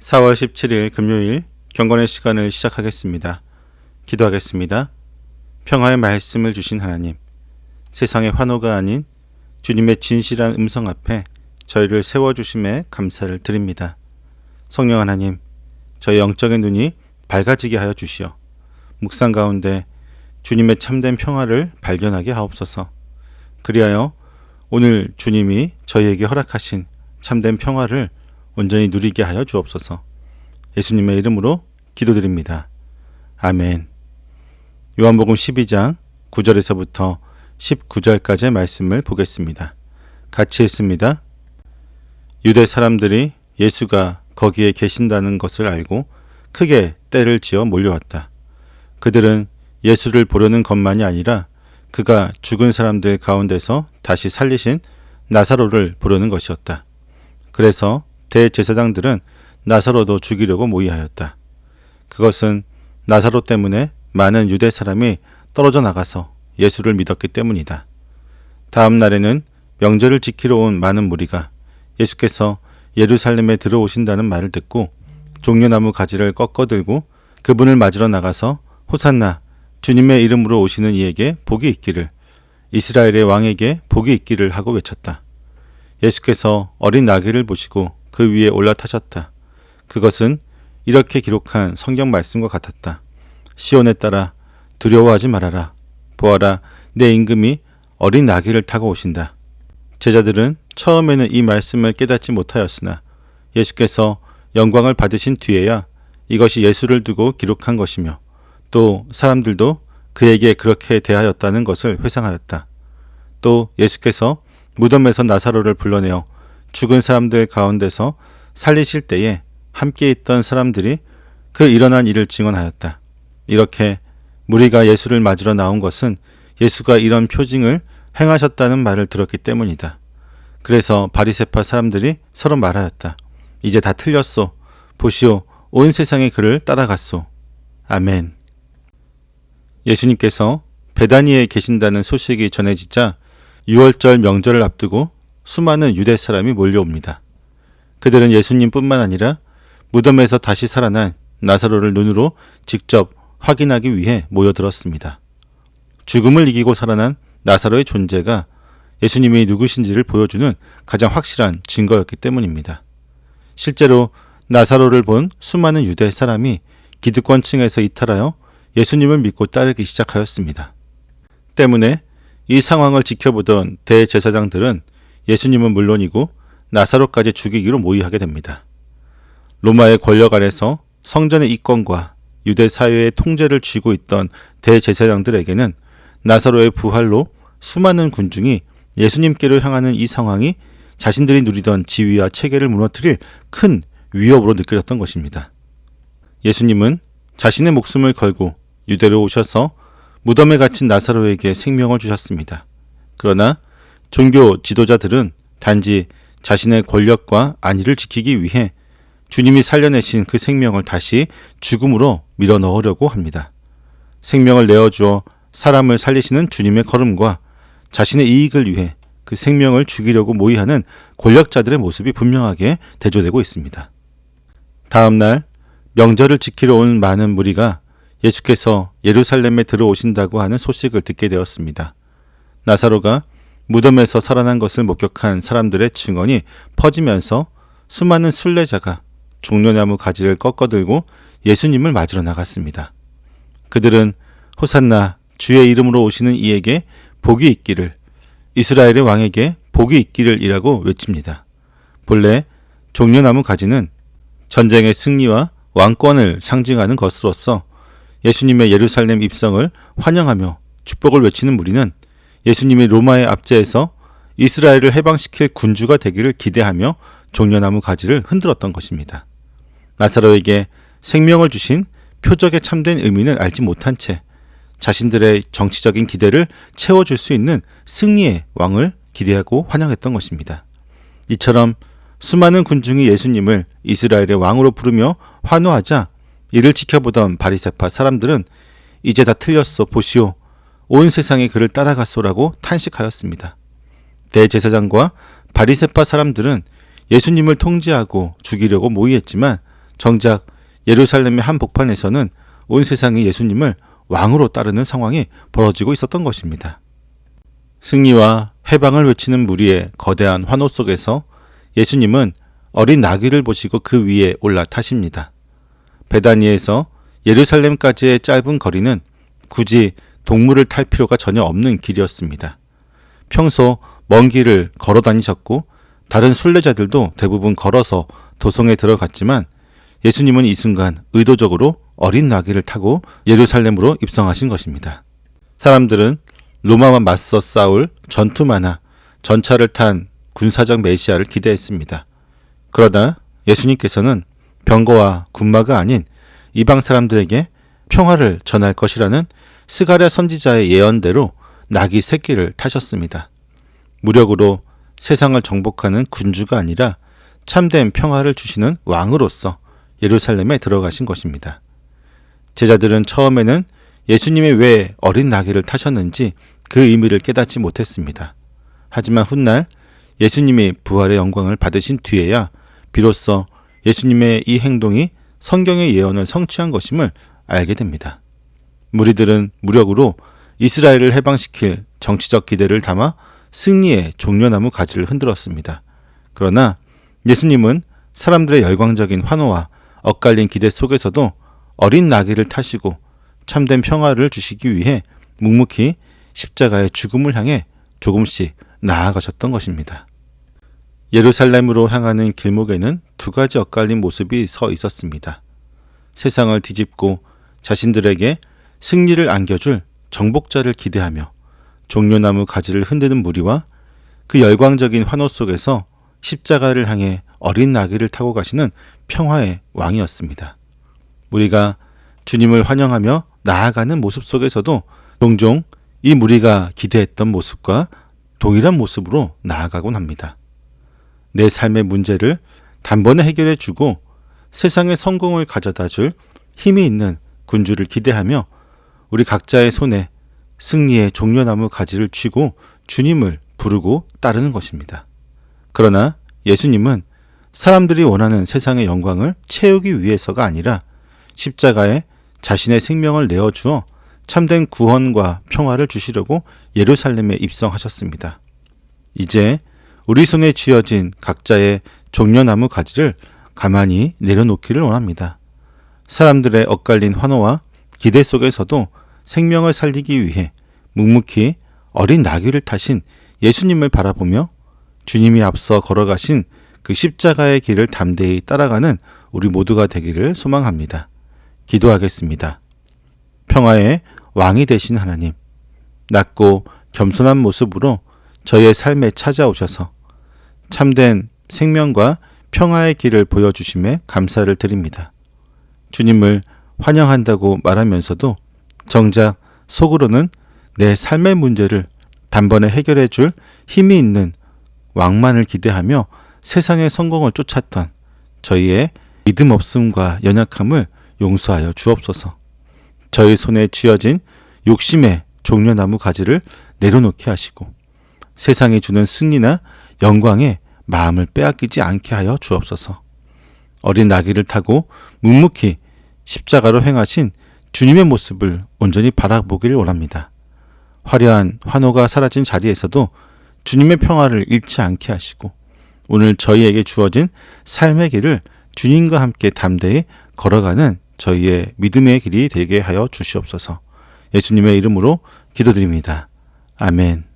4월 17일 금요일 경건의 시간을 시작하겠습니다. 기도하겠습니다. 평화의 말씀을 주신 하나님, 세상의 환호가 아닌 주님의 진실한 음성 앞에 저희를 세워주심에 감사를 드립니다. 성령 하나님, 저희 영적인 눈이 밝아지게 하여 주시어 묵상 가운데 주님의 참된 평화를 발견하게 하옵소서. 그리하여 오늘 주님이 저희에게 허락하신 참된 평화를 온전히 누리게 하여 주옵소서. 예수님의 이름으로 기도드립니다. 아멘. 요한복음 12장 9절에서부터 19절까지의 말씀을 보겠습니다. 같이 읽습니다. 유대 사람들이 예수가 거기에 계신다는 것을 알고 크게 떼를 지어 몰려왔다. 그들은 예수를 보려는 것만이 아니라 그가 죽은 사람들 가운데서 다시 살리신 나사로를 보려는 것이었다. 그래서 대제사장들은 나사로도 죽이려고 모의하였다. 그것은 나사로 때문에 많은 유대 사람이 떨어져 나가서 예수를 믿었기 때문이다. 다음 날에는 명절을 지키러 온 많은 무리가 예수께서 예루살렘에 들어오신다는 말을 듣고 종려나무 가지를 꺾어들고 그분을 맞으러 나가서 호산나 주님의 이름으로 오시는 이에게 복이 있기를, 이스라엘의 왕에게 복이 있기를 하고 외쳤다. 예수께서 어린 나귀를 보시고 그 위에 올라타셨다. 그것은 이렇게 기록한 성경 말씀과 같았다. 시온에 따라 두려워하지 말아라. 보아라, 내 임금이 어린 나귀를 타고 오신다. 제자들은 처음에는 이 말씀을 깨닫지 못하였으나 예수께서 영광을 받으신 뒤에야 이것이 예수를 두고 기록한 것이며 또 사람들도 그에게 그렇게 대하였다는 것을 회상하였다. 또 예수께서 무덤에서 나사로를 불러내어 죽은 사람들 가운데서 살리실 때에 함께 있던 사람들이 그 일어난 일을 증언하였다. 이렇게 무리가 예수를 맞으러 나온 것은 예수가 이런 표징을 행하셨다는 말을 들었기 때문이다. 그래서 바리새파 사람들이 서로 말하였다. 이제 다 틀렸소. 보시오, 온 세상이 그를 따라갔소. 아멘. 예수님께서 베다니에 계신다는 소식이 전해지자 유월절 명절을 앞두고 수많은 유대 사람이 몰려옵니다. 그들은 예수님뿐만 아니라 무덤에서 다시 살아난 나사로를 눈으로 직접 확인하기 위해 모여들었습니다. 죽음을 이기고 살아난 나사로의 존재가 예수님이 누구신지를 보여주는 가장 확실한 증거였기 때문입니다. 실제로 나사로를 본 수많은 유대 사람이 기득권층에서 이탈하여 예수님을 믿고 따르기 시작하였습니다. 때문에 이 상황을 지켜보던 대제사장들은 예수님은 물론이고 나사로까지 죽이기로 모의하게 됩니다. 로마의 권력 아래서 성전의 이권과 유대 사회의 통제를 쥐고 있던 대제사장들에게는 나사로의 부활로 수많은 군중이 예수님께로 향하는 이 상황이 자신들이 누리던 지위와 체계를 무너뜨릴 큰 위협으로 느껴졌던 것입니다. 예수님은 자신의 목숨을 걸고 유대로 오셔서 무덤에 갇힌 나사로에게 생명을 주셨습니다. 그러나 종교 지도자들은 단지 자신의 권력과 안위를 지키기 위해 주님이 살려내신 그 생명을 다시 죽음으로 밀어넣으려고 합니다. 생명을 내어주어 사람을 살리시는 주님의 걸음과 자신의 이익을 위해 그 생명을 죽이려고 모의하는 권력자들의 모습이 분명하게 대조되고 있습니다. 다음 날 명절을 지키러 온 많은 무리가 예수께서 예루살렘에 들어오신다고 하는 소식을 듣게 되었습니다. 나사로가 무덤에서 살아난 것을 목격한 사람들의 증언이 퍼지면서 수많은 순례자가 종려나무 가지를 꺾어들고 예수님을 맞으러 나갔습니다. 그들은 호산나 주의 이름으로 오시는 이에게 복이 있기를, 이스라엘의 왕에게 복이 있기를 이라고 외칩니다. 본래 종려나무 가지는 전쟁의 승리와 왕권을 상징하는 것으로서 예수님의 예루살렘 입성을 환영하며 축복을 외치는 무리는 예수님이 로마의 압제에서 이스라엘을 해방시킬 군주가 되기를 기대하며 종려나무 가지를 흔들었던 것입니다. 나사로에게 생명을 주신 표적의 참된 의미는 알지 못한 채 자신들의 정치적인 기대를 채워줄 수 있는 승리의 왕을 기대하고 환영했던 것입니다. 이처럼 수많은 군중이 예수님을 이스라엘의 왕으로 부르며 환호하자 이를 지켜보던 바리새파 사람들은 이제 다 틀렸어, 보시오, 온 세상이 그를 따라갔소라고 탄식하였습니다. 대제사장과 바리새파 사람들은 예수님을 통제하고 죽이려고 모의했지만 정작 예루살렘의 한복판에서는 온 세상이 예수님을 왕으로 따르는 상황이 벌어지고 있었던 것입니다. 승리와 해방을 외치는 무리의 거대한 환호 속에서 예수님은 어린 나귀를 보시고 그 위에 올라타십니다. 베다니에서 예루살렘까지의 짧은 거리는 굳이 동물을 탈 필요가 전혀 없는 길이었습니다. 평소 먼 길을 걸어 다니셨고 다른 순례자들도 대부분 걸어서 도성에 들어갔지만 예수님은 이 순간 의도적으로 어린 나귀를 타고 예루살렘으로 입성하신 것입니다. 사람들은 로마와 맞서 싸울 전투마나 전차를 탄 군사적 메시아를 기대했습니다. 그러나 예수님께서는 병거와 군마가 아닌 이방 사람들에게 평화를 전할 것이라는 스가랴 선지자의 예언대로 나귀 새끼를 타셨습니다. 무력으로 세상을 정복하는 군주가 아니라 참된 평화를 주시는 왕으로서 예루살렘에 들어가신 것입니다. 제자들은 처음에는 예수님이 왜 어린 나귀를 타셨는지 그 의미를 깨닫지 못했습니다. 하지만 훗날 예수님이 부활의 영광을 받으신 뒤에야 비로소 예수님의 이 행동이 성경의 예언을 성취한 것임을 알게 됩니다. 무리들은 무력으로 이스라엘을 해방시킬 정치적 기대를 담아 승리의 종려나무 가지를 흔들었습니다. 그러나 예수님은 사람들의 열광적인 환호와 엇갈린 기대 속에서도 어린 나귀를 타시고 참된 평화를 주시기 위해 묵묵히 십자가의 죽음을 향해 조금씩 나아가셨던 것입니다. 예루살렘으로 향하는 길목에는 두 가지 엇갈린 모습이 서 있었습니다. 세상을 뒤집고 자신들에게 승리를 안겨줄 정복자를 기대하며 종려나무 가지를 흔드는 무리와 그 열광적인 환호 속에서 십자가를 향해 어린 나귀를 타고 가시는 평화의 왕이었습니다. 우리가 주님을 환영하며 나아가는 모습 속에서도 종종 이 무리가 기대했던 모습과 동일한 모습으로 나아가곤 합니다. 내 삶의 문제를 단번에 해결해 주고 세상의 성공을 가져다 줄 힘이 있는 군주를 기대하며 우리 각자의 손에 승리의 종려나무 가지를 쥐고 주님을 부르고 따르는 것입니다. 그러나 예수님은 사람들이 원하는 세상의 영광을 채우기 위해서가 아니라 십자가에 자신의 생명을 내어주어 참된 구원과 평화를 주시려고 예루살렘에 입성하셨습니다. 이제 우리 손에 쥐어진 각자의 종려나무 가지를 가만히 내려놓기를 원합니다. 사람들의 엇갈린 환호와 기대 속에서도 생명을 살리기 위해 묵묵히 어린 나귀를 타신 예수님을 바라보며 주님이 앞서 걸어가신 그 십자가의 길을 담대히 따라가는 우리 모두가 되기를 소망합니다. 기도하겠습니다. 평화의 왕이 되신 하나님, 낮고 겸손한 모습으로 저의 삶에 찾아오셔서 참된 생명과 평화의 길을 보여주심에 감사를 드립니다. 주님을 환영한다고 말하면서도 정작 속으로는 내 삶의 문제를 단번에 해결해 줄 힘이 있는 왕만을 기대하며 세상의 성공을 쫓았던 저희의 믿음 없음과 연약함을 용서하여 주옵소서. 저희 손에 쥐어진 욕심의 종려나무 가지를 내려놓게 하시고 세상이 주는 승리나 영광에 마음을 빼앗기지 않게 하여 주옵소서. 어린 나귀를 타고 묵묵히 십자가로 행하신 주님의 모습을 온전히 바라보기를 원합니다. 화려한 환호가 사라진 자리에서도 주님의 평화를 잃지 않게 하시고 오늘 저희에게 주어진 삶의 길을 주님과 함께 담대히 걸어가는 저희의 믿음의 길이 되게 하여 주시옵소서. 예수님의 이름으로 기도드립니다. 아멘.